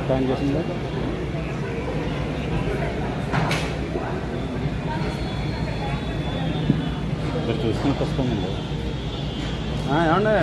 Plan చేసిందా ఇక్కడ చూసుకుని వస్తుందండి ఏమండి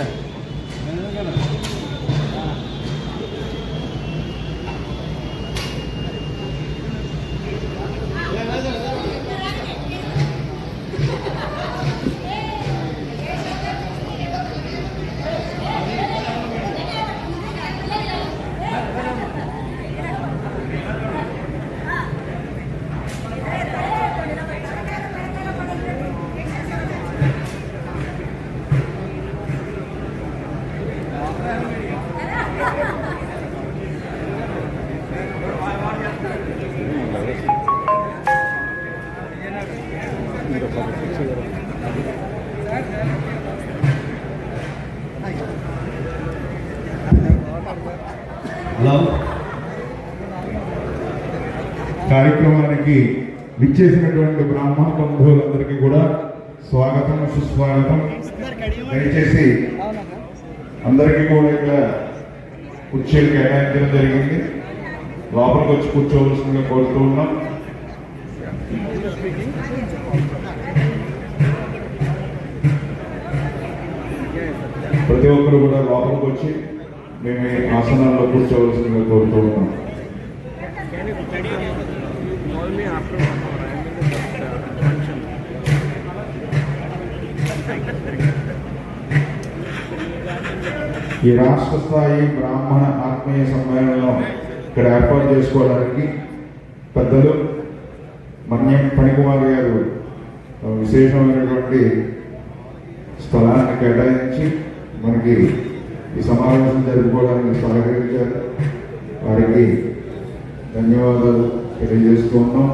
కార్యక్రమానికి విచ్చేసినటువంటి బ్రాహ్మణ బంధువులందరికీ కూడా స్వాగతం సుస్వాగతం. దయచేసి అందరికీ కూడా ఇక్కడ కుర్చీలు కేటాయించడం జరిగింది. లోపలికి వచ్చి కూర్చోవలసిందిగా కోరుతూ ఉన్నాం. ప్రతి ఒక్కరు కూడా లోపలికి వచ్చి మేము ఆసనాల్లో కూర్చోవలసిందిగా కోరుతూ ఉన్నాం. ఈ రాష్ట్ర స్థాయి బ్రాహ్మణ ఆత్మీయ సమ్మేళనం ఇక్కడ ఏర్పాటు చేసుకోవడానికి పెద్దలు మన్యం ఫణికుమార్ గారు విశేషమైనటువంటి స్థలాన్ని కేటాయించి మనకి ఈ సమావేశం జరుపుకోవడానికి సహకరించారు. వారికి ధన్యవాదాలు తెలియజేస్తూ ఉన్నాం.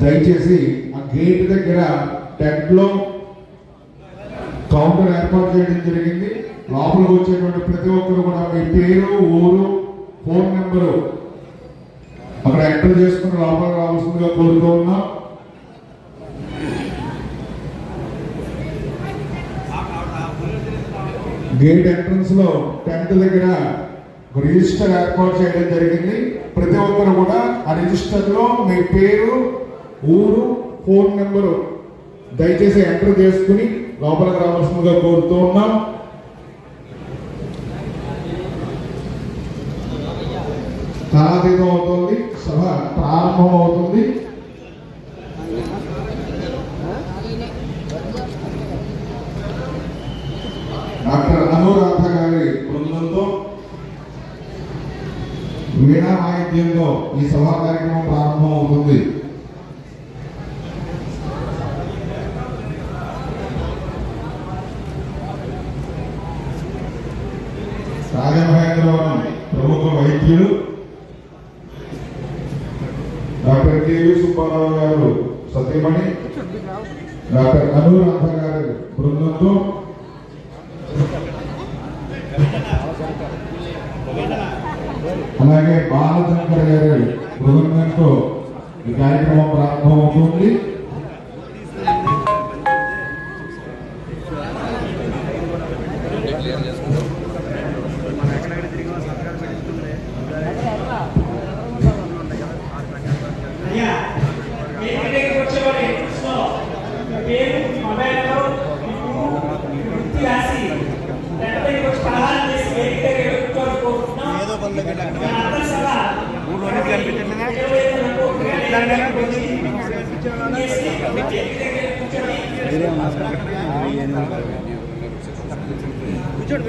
దయచేసి ఆ గేట్ దగ్గర టెంట్ లో కౌంటర్ ఏర్పాటు చేయడం జరిగింది. లోపలికి వచ్చేటువంటి ప్రతి ఒక్కరు కూడా మీ పేరు, ఊరు, ఫోన్ నెంబరు అక్కడ ఎంటర్ చేసుకుని లోపలికి రావాల్సిందిగా కోరుతూ ఉన్నాం. గేట్ ఎంట్రన్స్ లో టెంట్ దగ్గర రిజిస్టర్ ఏర్పాటు చేయడం జరిగింది. ప్రతి ఒక్కరు కూడా ఆ రిజిస్టర్ లో మీ పేరు, ఊరు, ఫోన్ నెంబరు దయచేసి ఎంటర్ చేసుకుని లోపలికి రావాల్సిందిగా కోరుతూ ఉన్నాం. కాలాతీతం అవుతుంది, సభ ప్రారంభం అవుతుంది. డాక్టర్ అనురాధ గారి బృందంతో వీణా వాయిద్యంతో ఈ సభా కార్యక్రమం ప్రారంభం అవుతుంది. రాజమహేంద్రవరం ప్రముఖ వైద్యులు డాక్టర్ కేవీ సుబ్బారావు గారు సతీమణి డాక్టర్ అనురాధ గారి బృందంతో అలాగే బాలశంకర్ గారి బృందంతో ఈ కార్యక్రమం ప్రారంభమవుతుంది.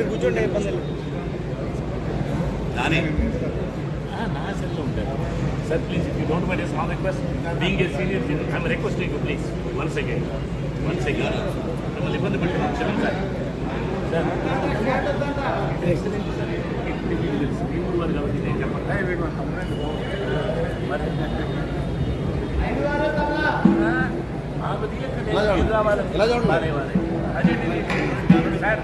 కూర్చోండి ఇబ్బంది sir please if you don't mind a small request being a senior I'm requesting you please once again మిమ్మల్ని ఇబ్బంది పెట్టిన క్షమించాలి సార్ ఎక్సలెంట్ సార్ మీ ఊరు వారు కాబట్టి నేను చెప్పండి సార్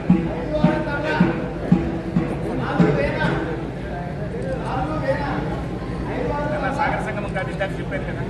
సాగర సంగమం కాదు ఇందాక చెప్పాను కదా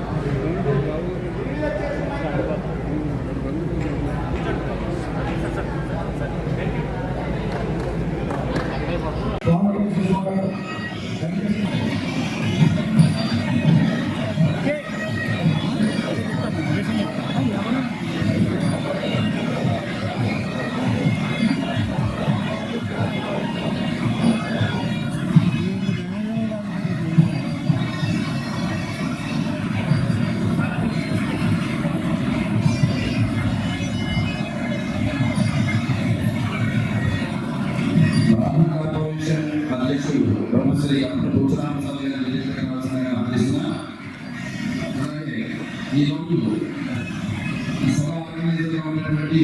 బ్రహ్మశ్రీ ఈ రోజు ఈ సభ ఆర్గనైజర్గా ఉన్నటువంటి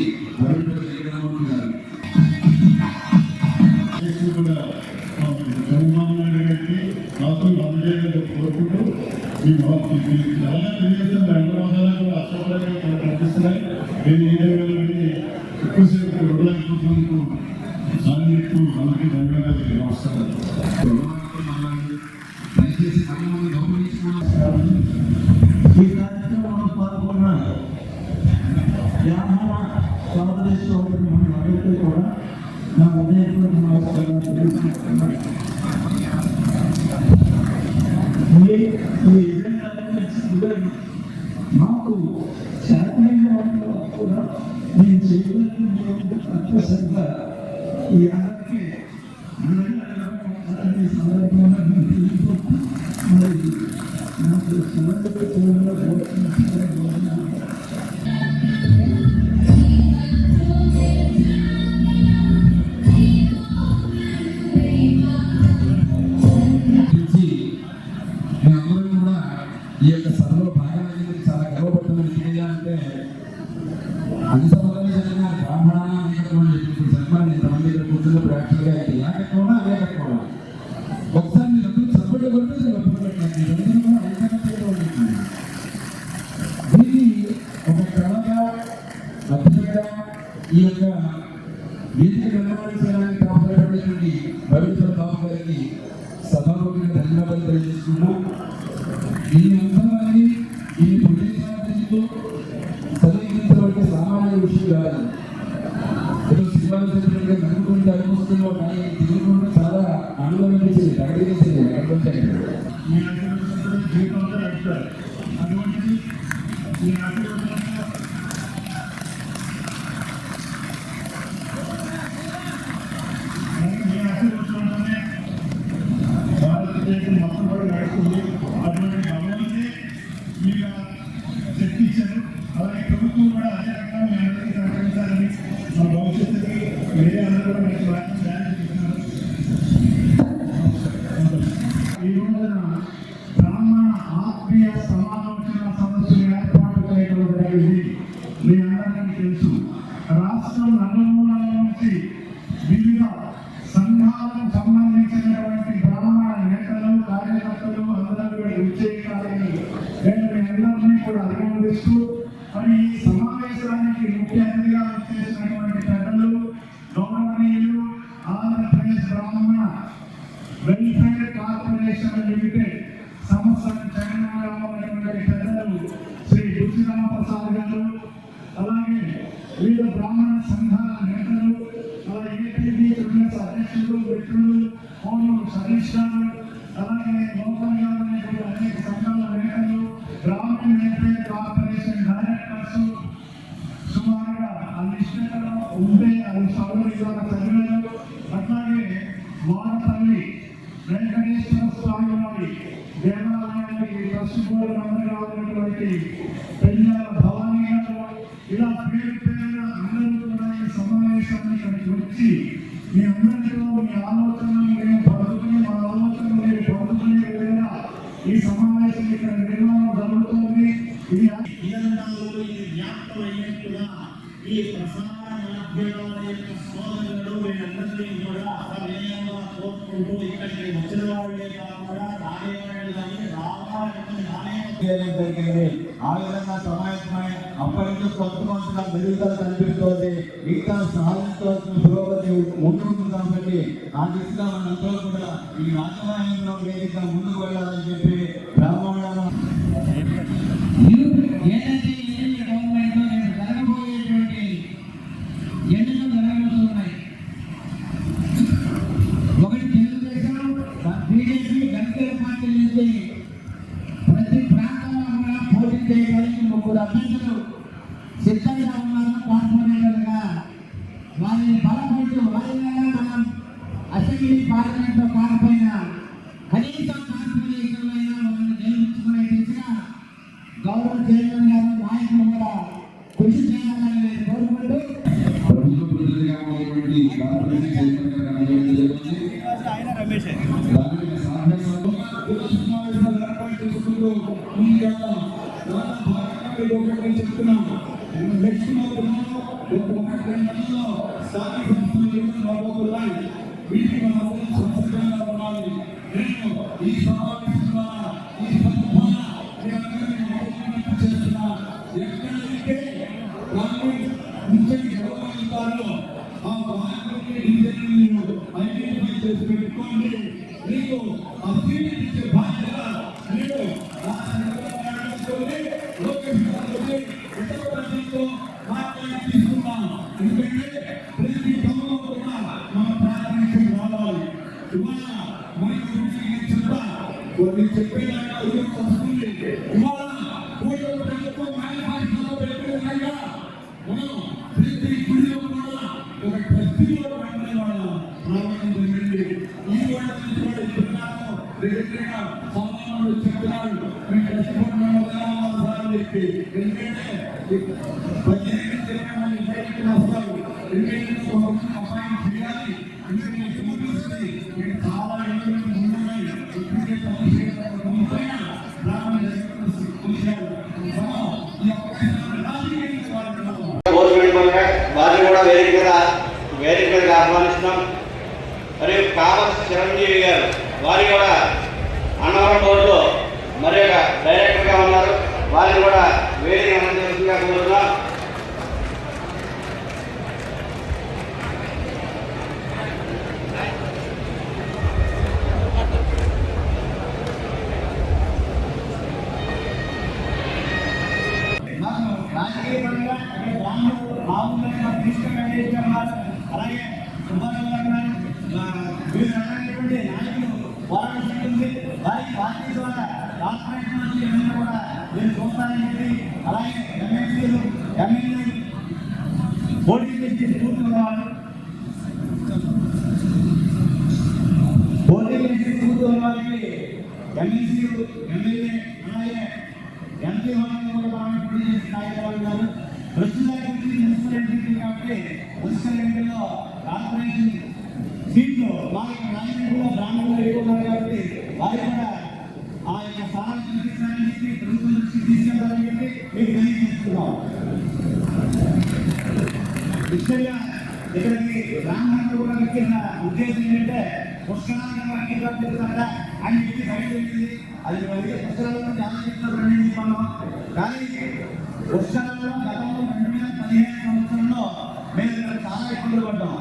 చంద్రబాబు నాయుడు గారికి రాష్ట్రం అందజేయాలని కోరుకుంటూ ఈ చాలా తెలియజేస్తున్న రంగవాదాలకు అసౌకర్యంగా కనిపిస్తున్నాయి. నేను ఎక్కువసేపు వదలకపోతున్నందుకు సాధిస్తూ అందరికీ ధన్యవాదాలు నమస్కారం. ఈ కార్యక్రమంలో పాల్గొన్న వ్యాపార సోదరేశ్వరుడు అందరికీ కూడా నా ఉదయపూర్వక నమస్కారాలు తెలియజేస్తున్నాను. ఈ ఈవెంట్ మాకు శాతం నేను చేయడానికి తప్పనిసరిగా ఈ అందరికీ అందరికీ సందర్భంగా మరి నాకు సమర్థత చేయడంలో గురించి మేమందరం కూడా ఈ యొక్క సభలో భాగమైనందుకు చాలా గర్వపడుతున్న విషయం అంటే అన్ని సభలలో జరిగిన బ్రాహ్మణ అనేకత్వం ఇప్పుడు చెప్పాలి ఇంతమంది ఇక్కడ కూర్చున్నప్పుడు యాక్చువల్గా అయితే ఏకత్వమా అనేకత్వమా ఒకసారి మీరు అందరూ సభ్యులు కొట్టి మీరందరూ కూడా ఐకమత్యంగా ఉంటుంది దీన్ని ఒక కళగా అద్భుతంగా ఈ యొక్క వేదిక నిర్మాణం చేయడానికి కాపాడేటువంటి భవిష్యత్ బాబు గారికి సభాముఖంగా ధన్యవాదాలు తెలియజేస్తున్నాం. ఈ అంశాన్ని ఈ ప్రదేశాలతో సమీకరించబడితే సామాన్య విషయం కాదు. ఏదో సినిమాలు చెప్పినట్టుగా నమ్ముకుంటే అనుకుంటున్నాం కానీ తిరుగుకుంటే చాలా ఆనందమనిపించింది ప్రకటించింది మీ ఆశీర్వచనంతో జీవితంలో నడుస్తారు. అటువంటిది మీ ఆశీర్వచనంతో మీ ఆశీర్వచనంతోనే భారతదేశం మొత్తం కూడా నడుస్తుంది. అటువంటి భగవంతుడే మీకు శక్తి ఇచ్చారు. అలాగే ప్రభుత్వం కూడా అదే రకంగా మీ అందరికీ సహకరించాలని మా భవిష్యత్తుకి వేరే అందరూ కూడా మీకు ప్లాన్ చేస్తున్నారు. ఈ రోజున బ్రాహ్మణ ఆత్మీయ సమాలోచన సదస్సులు ఏర్పాటు చేయడం జరిగింది. మీ అందరికీ తెలుసు. రాష్ట్రం నలుమూలల నుంచి వివిధ సంఘాలకు సంబంధించినటువంటి బ్రాహ్మణ నేతలు కార్యకర్తలు అందరూ కూడా విచ్చేయాలని నేను మీ అందరినీ కూడా అభినందిస్తూ మరి ఈ సమావేశానికి ముఖ్య అతిథిగా వచ్చేసినటువంటి పెద్దలు గౌరవనీయులు ఆంధ్రప్రదేశ్ బ్రాహ్మణ వెల్ఫేర్ కార్పొరేషన్ లిమిటెడ్ సంస్థకు చైర్మన్గా ఉన్నటువంటి పెద్దలు శ్రీ బుచ్చిరామప్రసాద్ గారు, అలాగే వివిధ బ్రాహ్మణ సంఘాల నేతలు, అలాగే ఏపీబీ కాంగ్రెస్ అధ్యక్షులు మిత్రులు కోనూరు సతీష్ గారు, అలాగే లోకల్ గా ఉన్నటువంటి అనేక సంఘాల నేతలు, బ్రాహ్మణ వెల్ఫేర్ కార్పొరేషన్ డైరెక్టర్స్, సుమారుగా ఆ లిస్టులో ఉంటే అది సౌకర్యాల సభ్యులు, అట్లాగే వాడపల్లి వెంకటేశ్వర స్వామి వారి దేవాలయానికి ట్రస్ట్ బోర్డు మెంబర్గా ఉన్నటువంటి పెళ్ళాల భవానీ గారు, ఇలా పేరు పేరున అందరూ కూడా ఈ సమావేశాన్ని ఇక్కడికి వచ్చి మీ అందరిలో మీ ఆలోచనలు మేము పడుకుని మా ఆలోచనలు మీరు పడుకునే విధంగా ఈ సమావేశం ఇక్కడ నిర్మాణం జరుగుతుంది. ఇది వ్యాప్తం అయ్యేట్టుగా ఈ ప్రసార మాధ్యమాల యొక్క సోదరులు వీళ్ళందరినీ కూడా అసమయంగా కోరుకుంటూ ఇక్కడికి వచ్చిన వాళ్ళే కాకుండా రాలేవాళ్ళు కానీ జరిగింది. ఆ విధంగా సమాయత్తమై అప్పటి నుంచి కొంత మెరుగుదల కనిపిస్తోంది. ఇంకా సాధించవలసిన పురోగతి ఉంటుంది కాబట్టి ఆ దిశగా మనందరూ కూడా ఈ రాజమాయంలో వేదిక ముందుకు వెళ్ళాలని చెప్పి బ్రాహ్మణులను ఏదైతే ఎన్నికల గవర్నమెంట్లో నేను జరగబోయేటువంటి ఎన్నికలు జరగబోతున్నాయి. ఒకటి తెలుగుదేశం, బీజేపీ, జనసేన పార్టీ నుంచి ప్రతి ప్రాంతంలో కూడా పోటీ చేయడానికి 3 అభ్యర్థులు సిద్ధంగా ఉన్నారు. కార్పొరేటర్గా వారిని బలపడుతూ వారిగా మనం అసెంబ్లీ పార్లమెంట్లో కాకపోయినా కనీసం కార్పొరేషన్లో అయినా వాళ్ళని గెలిపించుకునే దిశగా గౌరవ చైర్మన్ గారు నాయకులు కూడా కృషి చేయాలని నేను కోరుకుంటూ ప్రభుత్వ ప్రతినిధిగా ఉన్నటువంటి కార్పొరేషన్ చైర్మన్ గారు కనబడడం జరుగుతుంది. దానికి సాధ్యంలో సమావేశాలు ఏర్పాటు చేసుకుంటూ ముందుగా ఒకటి చెప్తున్నాం. నెక్స్ట్ మంత్లో 1-2 నెలల్లో స్థానిక సంస్థలు రాబోతున్నాయి. వీటికి మనం సంసిద్ధంగా ఉండాలి. నేను ఈ సమావేశంలో ఈ సందర్భంగా చేస్తున్నా ఎక్కడైతే గౌరవిస్తారో ఆ వారికి డిజైన్లు ఐడెంటిఫై చేసి పెట్టుకోండి. మీకు ఆ సీట్ ఇచ్చే బాధ్యత మీరు తీసుకున్నాను. ఎందుకంటే ప్రతి క్రమంలో కూడా మన ప్రాధాన్యత రావాలి. ఇవాళ మనకి చెప్తా కొన్ని చెప్పేదానికి వస్తుంది. ఇవాళ మేనిఫెస్టోలో పెట్టుకున్నాగా మనం ప్రతి గుడిలో కూడా ఒక ట్రస్టీలో పెట్టిన వాళ్ళు ప్రారంభం జరిగింది. ఈ వాళ్ళు సామాన్యులు చెప్తున్నాడు మేము కష్టపడినాము చెప్పి, ఎందుకంటే 18 మంది బయటకు వస్తారు, ఎందుకంటే అపాయం చేయాలి, ఎందుకంటే మేము చాలా ముందున్నాయి ఇప్పటికే వారిని కూడా వేదిక మీద ఆహ్వానిస్తున్నాం. మరియు కామర్స్ చిరంజీవి గారు వారి కూడా అన్నవరం బోర్డులో మరి ఒక డైరెక్టర్గా ఉన్నారు. వారిని కూడా వేదిక అందజేసిందిగా కోరుతున్నాం. రాజకీయపరంగా అలాగే సుబ్బారావు నాయకులు పోరాటం ఉంది. వారి పార్టీ ద్వారా కార్పొరేషన్ నుంచి ఏమైనా కూడా మీరు చూస్తారని చెప్పి, అలాగే ఎమ్మెల్యేలు పోటీ చేసి స్ఫూర్తి ఉన్నవాళ్ళు వాళ్ళకి ఎమ్మెల్సీలు ఎమ్మెల్యే అలాగే ఎంపీ వాళ్ళని కూడా బాగా పోటీ చేసి నాయకులు ఉన్నారు. ప్రస్తుతానికి మున్సిపల్ ఎంపీ కాబట్టి మున్సిపల్ ఎంపీలో కార్పొరేషన్ సీట్లు వాళ్ళకి రాజకీయంలో బ్రాహ్మణులు ఎక్కున్నారు కాబట్టి వారికి కూడా ఆ యొక్క స్థానాన్ని చూపించాలని చెప్పి ప్రభుత్వం దృష్టికి తీసుకెళ్తారని చెప్పి మీకు తెలియజేస్తున్నాం. ముఖ్యంగా ఇక్కడికి బ్రాహ్మణులు కూడా ముఖ్యంగా ఉద్దేశం ఏంటంటే పుష్కరాలను అంగీకారం చేస్తారా అని చెప్పి బయట వెళ్ళింది. అది పుష్కరాలను చాలా చెప్తారు చెప్పాను. కానీ పుష్కరాల్లో గతంలో 2015 సంవత్సరంలో మేము ఇక్కడ చాలా ఇబ్బందులు పడ్డాం.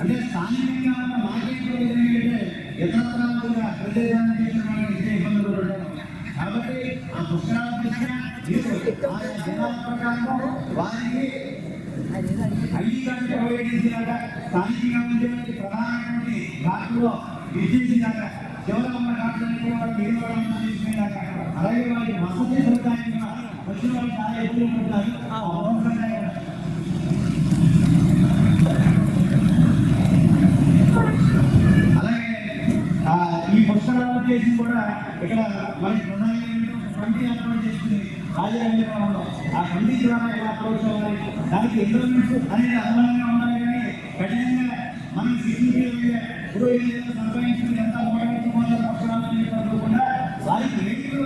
అంటే స్థానికంగా ఉన్న మార్కెట్లో ఏంటంటే ఇతర ప్రదేశాన్ని ఇబ్బందులు పడ్డాం. కాబట్టి ఆ పుష్కరాల దృష్ట్యా ఆయా జిల్లాల ప్రకారం వారికి అంగీకారం ప్రొవైడ్ చేసినాక స్థానికంగా ఉండే ప్రధానమైనటువంటి ఘాట్లో విధించినాక కేవలం ఉన్న ఘాట్లన్నీ వాళ్ళు నిర్వహణ చేసుకున్నాక అలాగే వారి వసతి సదుపాయంగా వచ్చిన వాళ్ళు చాలా ఎక్కువ ఉంటారు. అలాగే ఈ పుష్కరాల చేసి కూడా ఇక్కడ మనకి కమిటీ ఏర్పాటు చేసుకుని రాజరాజంలో ఆ కమిటీ ద్వారా ఎలా అప్రోచ్ అవ్వాలి, దానికి ఎన్విరాన్మెంట్స్ అనేది అనుగుణంగా ఉండాలి. కానీ కఠినంగా మనం సిటీ సంపాదించుకుని ఎంత మోడల్ పుష్కరాలు కూడా వారికి వేదికలు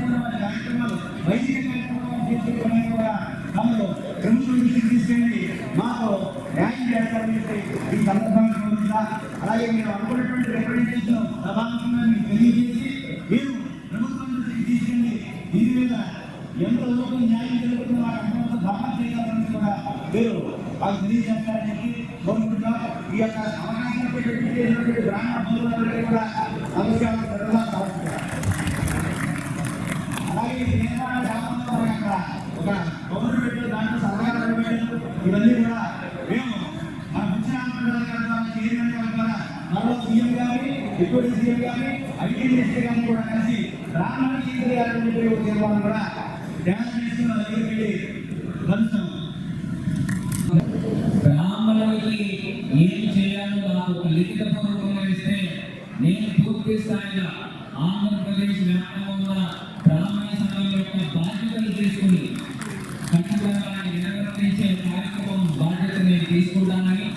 కూడా వారి కార్యక్రమాలు వైదిక కార్యక్రమాలు చేసుకునే కూడా తమలో ప్రభుత్వం దృష్టికి తీసుకెళ్ళి మాకు న్యాయం చేస్తారని చెప్పి ఈ సందర్భంగా కోరుతుందా. అలాగే మీరు అనుకున్నటువంటి రిప్రజెంటేషన్ ప్రధానంగా మీకు తెలియజేసి మీరు ప్రభుత్వం దృష్టికి తీసుకెళ్ళి దీని మీద ఎంత లోపల న్యాయం జరుగుతుందో వారి అందరితో ధర్మం చేయాలని కూడా మీరు మాకు తెలియజేస్తారని చెప్పి కోరుకుంటున్నాం. ఈ యొక్క అవకాశం పెట్టి బ్రాహ్మణ బంధువులందరికీ కూడా నమస్కారం అలాగే నిర్మాణ గ్రామంలో ఒక గవర్నమెంట్ దాంట్లో సర్కారు ఇవన్నీ కూడా మేము మన ముఖ్యమంత్రి చైర్మన్ గారి ద్వారా మరో సీఎం గారి డిప్యూటీ సీఎం గారి ఐటీ మినిస్టర్ గారిని కూడా కలిసి బ్రాహ్మణ తీర్మానం కూడా బ్రాహ్మణులకి ఏం చేయాలో నాకు ఒక లిఖిత పూర్వకంగా ఇస్తే నేను పూర్తి స్థాయిగా ఆంధ్రప్రదేశ్ వ్యాప్తంగా ఉన్న బ్రాహ్మణ సంఘం యొక్క బాధ్యతలు తీసుకుని ఖచ్చితంగా నిర్వర్తించే కార్యక్రమం బాధ్యత నేను తీసుకుంటానని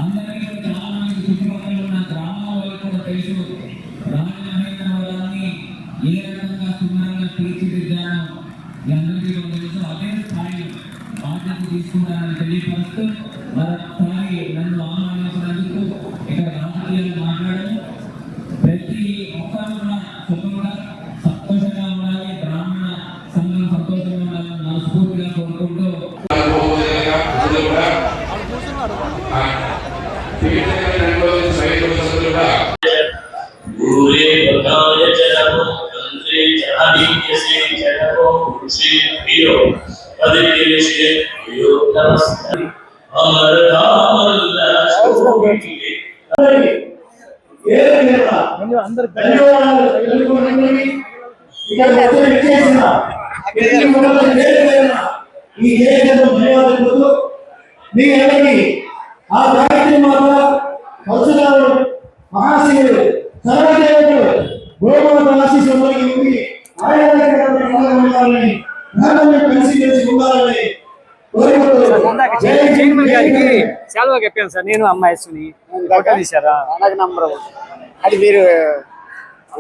అందరికీ చాలా మంది చుట్టుపక్కల ఉన్న గ్రామం వాళ్ళు కూడా తెలుసు. రాజమహేంద్రవరాన్ని ఏ రకంగా సుందరంగా తీర్చిదిద్దానో మీ అందరికీ తెలుసు. అదే స్థాయిలో బాధ్యత తీసుకుంటానని తెలియపరుస్తూ మరొకసారి నన్ను ఆహ్వానించినందుకు ఇక్కడ రాజకీయాలు మాట్లాడడం ప్రతి ఒక్కరు కూడా సుఖంగా సంతోషంగా ఉండాలి, బ్రాహ్మణ సంఘం సంతోషంగా ఉండాలని మనస్ఫూర్తిగా కోరుకుంటూ ఈ దేశంలో ధన్యవాదాలు మీ అందరికీ ఆ గాయత్రి మాత పరశురాముడు మహాశివుడు సర్వదేవుడు గోమాత ఆశీస్సులు అందరికీ ఉంది. ఉండాలని కలిసి కలిసి ఉండాలని చైర్మన్ గారికి సెలవు చెప్పాను సార్. నేను అమ్మాయిని ఫోటో తీశారా నాకు నంబర్ అది మీరు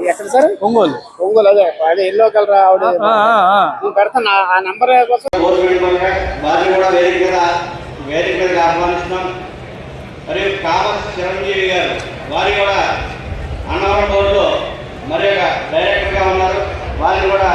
ఎక్కడ సార్ ఒంగోలు అదే అదే ఎల్లో కలర్ ఆవిడ పెడతాను ఆ నంబర్ కోసం వారిని కూడా వేదిక మీద ఆహ్వానిస్తున్నాం. మరియు కామర్స్ చిరంజీవి గారు వారి కూడా అన్నవరం బోర్డులో మరి ఒక డైరెక్టర్గా ఉన్నారు. వారిని కూడా